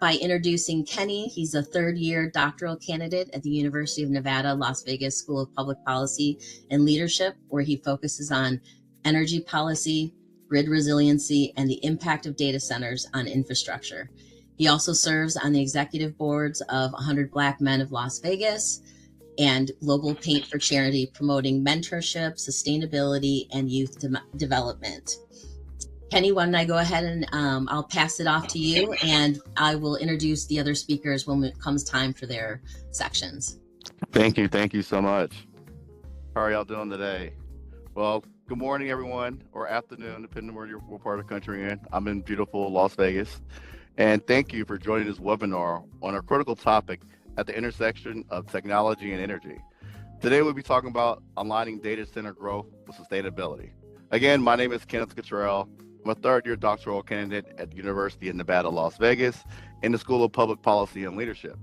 by introducing Kenny. He's a third-year doctoral candidate at the University of Nevada, Las Vegas School of Public Policy and Leadership, where he focuses on energy policy, grid resiliency, and the impact of data centers on infrastructure. He also serves on the executive boards of 100 Black Men of Las Vegas and Global Paint for Charity, promoting mentorship, sustainability, and youth development. Kenny, why don't I go ahead and I'll pass it off to you, and I will introduce the other speakers when it comes time for their sections. Thank you so much. How are y'all doing today? Well, good morning, everyone, or afternoon, depending on what part of the country you're in. I'm in beautiful Las Vegas, and thank you for joining this webinar on a critical topic at the intersection of technology and energy. Today, we'll be talking about aligning data center growth with sustainability. Again, my name is Kenneth Cottrell. I'm a third-year doctoral candidate at the University of Nevada, Las Vegas, in the School of Public Policy and Leadership.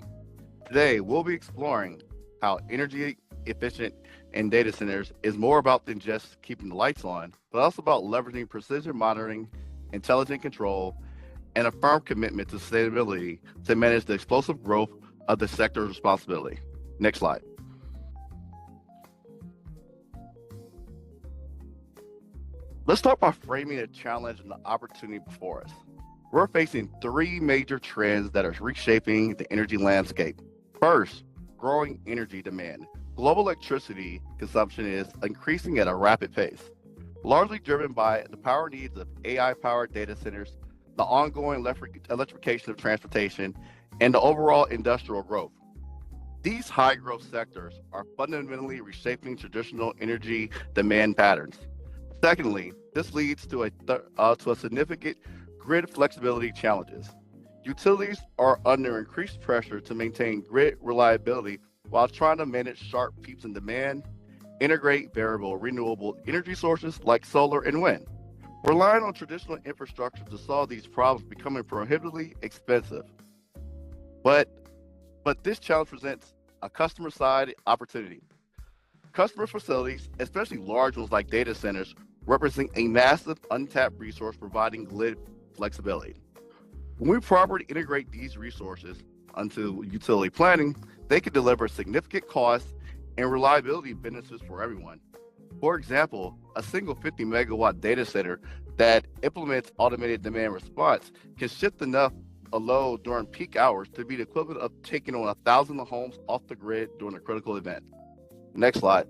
Today, we'll be exploring how energy efficient in data centers is more about than just keeping the lights on, but also about leveraging precision monitoring, intelligent control, and a firm commitment to sustainability to manage the explosive growth of the sector's responsibility. Next slide. Let's start by framing the challenge and the opportunity before us. We're facing three major trends that are reshaping the energy landscape. First, growing energy demand. Global electricity consumption is increasing at a rapid pace, largely driven by the power needs of AI-powered data centers, the ongoing electrification of transportation, and the overall industrial growth. These high-growth sectors are fundamentally reshaping traditional energy demand patterns. Secondly, this leads to a significant grid flexibility challenges. Utilities are under increased pressure to maintain grid reliability while trying to manage sharp peaks in demand, integrate variable renewable energy sources like solar and wind. Relying on traditional infrastructure to solve these problems is becoming prohibitively expensive. But this challenge presents a customer-side opportunity. Customer facilities, especially large ones like data centers, represent a massive untapped resource providing grid flexibility. When we properly integrate these resources onto utility planning, they can deliver significant cost and reliability benefits for everyone. For example, a single 50 megawatt data center that implements automated demand response can shift enough a load during peak hours to be the equivalent of taking on 1,000 homes off the grid during a critical event. Next slide.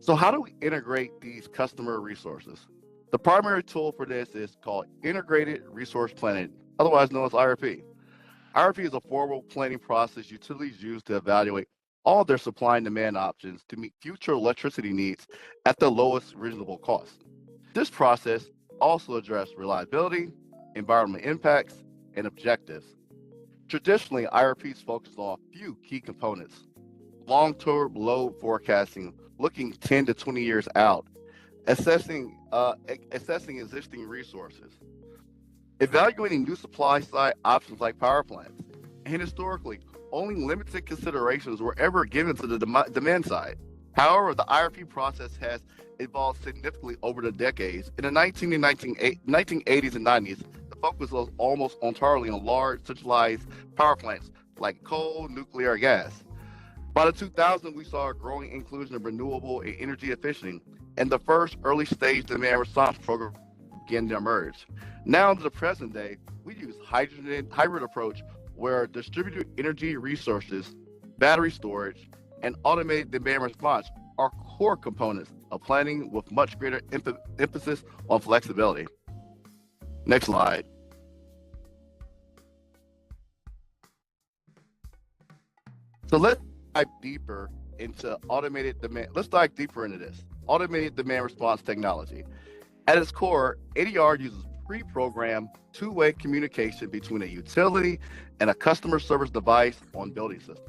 So how do we integrate these customer resources? The primary tool for this is called Integrated Resource Planning, otherwise known as IRP. IRP is a formal planning process utilities use to evaluate all their supply and demand options to meet future electricity needs at the lowest reasonable cost. This process also addresses reliability, environmental impacts, and objectives. Traditionally, IRPs focus on a few key components: long-term load forecasting, looking 10 to 20 years out, assessing existing resources, evaluating new supply side options like power plants, and historically, only limited considerations were ever given to the demand side. However, the IRP process has evolved significantly over the decades. In the 1980s and 90s, the focus was almost entirely on large centralized power plants like coal, nuclear, gas. By the 2000s, we saw a growing inclusion of renewable and energy efficient, and the first early stage demand response program began to emerge. Now, to the present day, we use hybrid approach where distributed energy resources, battery storage, and automated demand response are core components of planning with much greater emphasis on flexibility. Next slide. So let's dive deeper into automated demand. Let's dive deeper into this. Automated demand response technology. At its core, ADR uses pre-programmed two-way communication between a utility and a customer service device on building systems.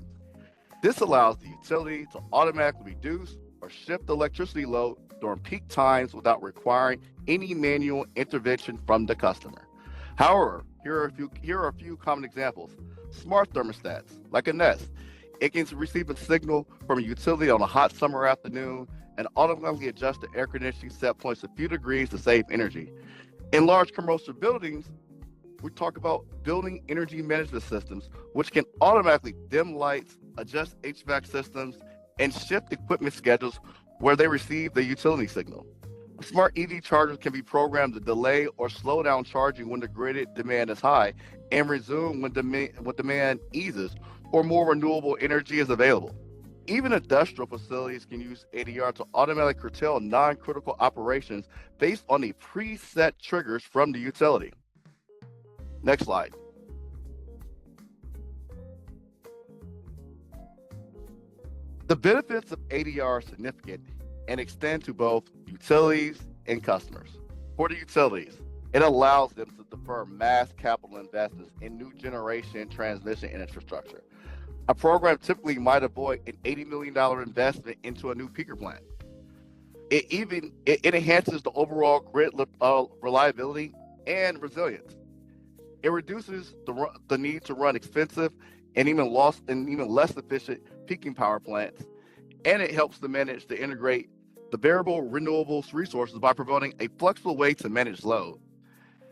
This allows the utility to automatically reduce or shift the electricity load during peak times without requiring any manual intervention from the customer. However, here are a few common examples. Smart thermostats, like a Nest. It can receive a signal from a utility on a hot summer afternoon and automatically adjust the air conditioning set points a few degrees to save energy. In large commercial buildings, we talk about building energy management systems, which can automatically dim lights, adjust HVAC systems, and shift equipment schedules where they receive the utility signal. Smart EV chargers can be programmed to delay or slow down charging when the grid demand is high and resume when demand eases or more renewable energy is available. Even industrial facilities can use ADR to automatically curtail non-critical operations based on the preset triggers from the utility. Next slide. The benefits of ADR are significant and extend to both utilities and customers. For the utilities, it allows them to defer mass capital investments in new generation transmission infrastructure. A program typically might avoid an $80 million investment into a new peaker plant. It enhances the overall grid reliability and resilience. It reduces the need to run expensive and even less efficient peaking power plants, and it helps to integrate the variable renewables resources by providing a flexible way to manage load.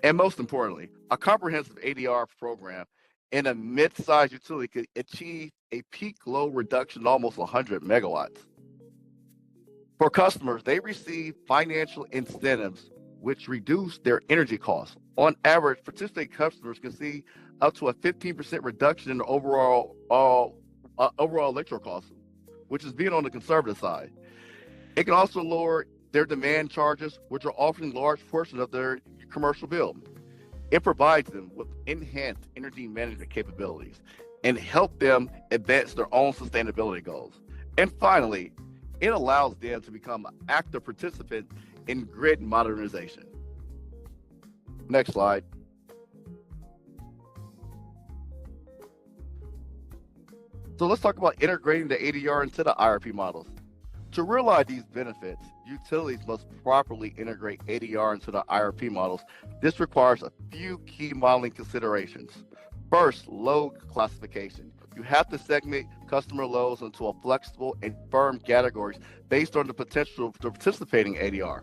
And most importantly, a comprehensive ADR program in a mid-sized utility could achieve a peak load reduction of almost 100 megawatts. For customers, they receive financial incentives which reduce their energy costs. On average, participating customers can see up to a 15% reduction in the overall electrical costs, which is being on the conservative side. It can also lower their demand charges, which are often a large portion of their commercial bill. It provides them with enhanced energy management capabilities and help them advance their own sustainability goals. And finally, it allows them to become an active participant in grid modernization. Next slide. So let's talk about integrating the ADR into the IRP models. To realize these benefits, utilities must properly integrate ADR into the IRP models. This requires a few key modeling considerations. First, load classification. You have to segment customer loads into a flexible and firm categories based on the potential to participating ADR.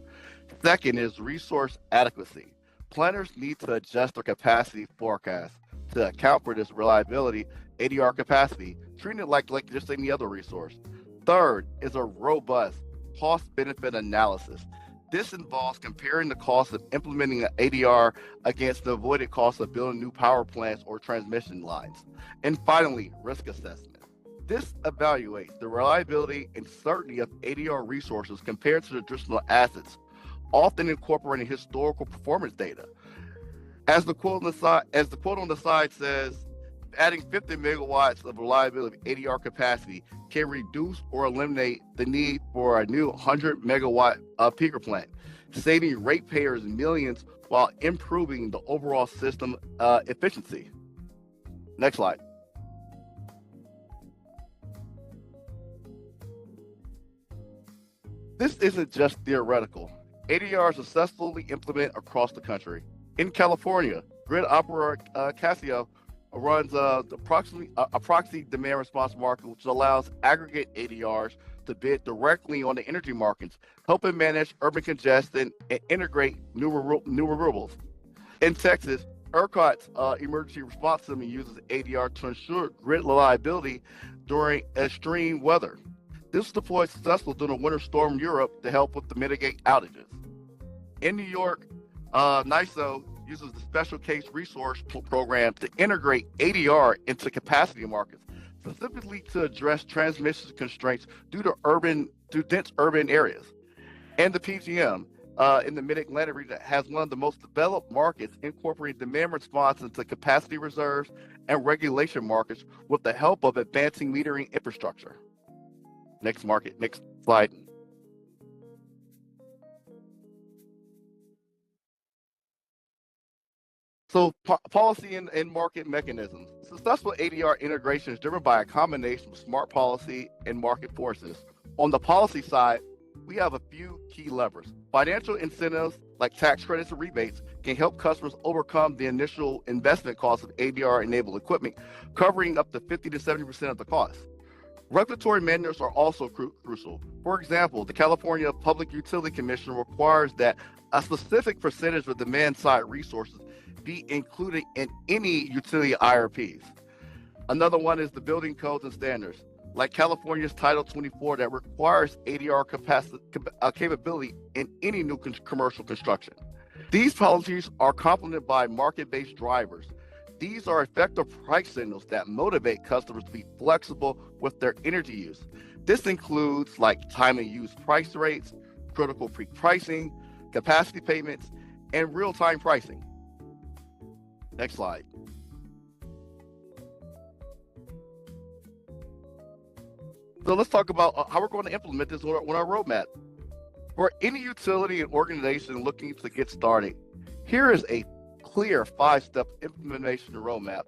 Second is resource adequacy. Planners need to adjust their capacity forecast to account for this reliability ADR capacity, treating it like just any other resource. Third is a robust cost-benefit analysis. This involves comparing the cost of implementing an ADR against the avoided cost of building new power plants or transmission lines. And finally, risk assessment. This evaluates the reliability and certainty of ADR resources compared to the traditional assets, often incorporating historical performance data. As the quote on the side says, adding 50 megawatts of reliability ADR capacity can reduce or eliminate the need for a new 100 megawatt peaker plant, saving ratepayers millions while improving the overall system efficiency. Next slide. This isn't just theoretical. ADR is successfully implemented across the country. In California, grid operator Casio runs a proxy demand response market, which allows aggregate ADRs to bid directly on the energy markets, helping manage urban congestion and integrate new renewables. In Texas, ERCOT's emergency response system uses ADR to ensure grid reliability during extreme weather. This was deployed successfully during a winter storm in Europe to help with the mitigate outages. In New York, NISO uses the Special Case Resource Program to integrate ADR into capacity markets, specifically to address transmission constraints due to dense urban areas. And the PGM in the Mid-Atlantic region has one of the most developed markets, incorporating demand response into capacity reserves and regulation markets with the help of advancing metering infrastructure. Next slide. So policy and market mechanisms. Successful ADR integration is driven by a combination of smart policy and market forces. On the policy side, we have a few key levers. Financial incentives like tax credits and rebates can help customers overcome the initial investment cost of ADR-enabled equipment, covering up to 50 to 70% of the cost. Regulatory manuals are also crucial. For example, the California Public Utility Commission requires that a specific percentage of demand-side resources be included in any utility IRPs. Another one is the building codes and standards, like California's Title 24 that requires ADR capability in any new commercial construction. These policies are complemented by market-based drivers. These are effective price signals that motivate customers to be flexible with their energy use. This includes like time and use price rates, critical peak pricing, capacity payments, and real-time pricing. Next slide. So let's talk about how we're going to implement this on our roadmap. For any utility and organization looking to get started, here is a clear 5-step implementation roadmap.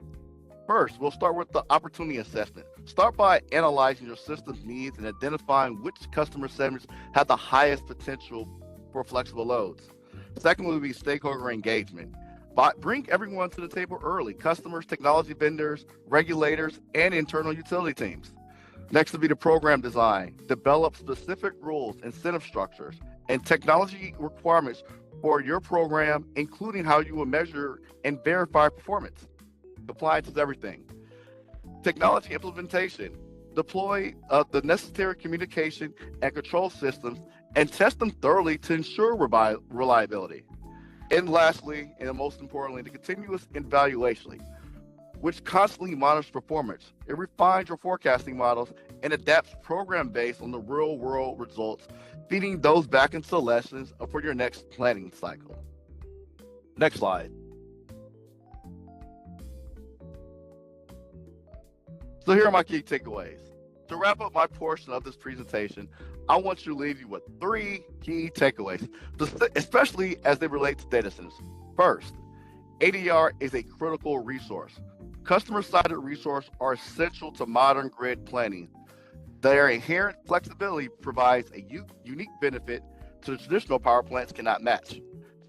First, we'll start with the opportunity assessment. Start by analyzing your system's needs and identifying which customer segments have the highest potential for flexible loads. Second will be stakeholder engagement. Bring everyone to the table early: customers, technology vendors, regulators, and internal utility teams. Next will be the program design. Develop specific rules, incentive structures, and technology requirements for your program, including how you will measure and verify performance. Compliance is everything. Technology implementation. Deploy the necessary communication and control systems and test them thoroughly to ensure reliability. And lastly, and most importantly, the continuous evaluation, which constantly monitors performance. It refines your forecasting models and adapts program based on the real world results, feeding those back into lessons for your next planning cycle. Next slide. So here are my key takeaways. To wrap up my portion of this presentation, I want you to leave you with 3 key takeaways, especially as they relate to data centers. First, ADR is a critical resource. Customer-sided resources are essential to modern grid planning. Their inherent flexibility provides a unique benefit to the traditional power plants cannot match.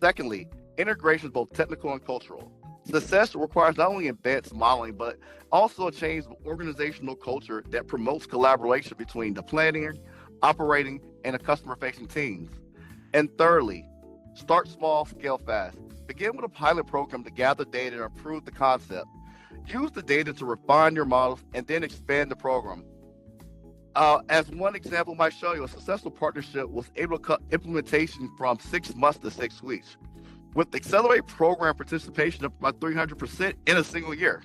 Secondly, integration is both technical and cultural. Success requires not only advanced modeling, but also a change of organizational culture that promotes collaboration between the planning, operating, and the customer-facing teams. And thirdly, start small, scale fast. Begin with a pilot program to gather data and improve the concept. Use the data to refine your models and then expand the program. As one example might show you, a successful partnership was able to cut implementation from 6 months to 6 weeks, with accelerated program participation up by 300% in a single year.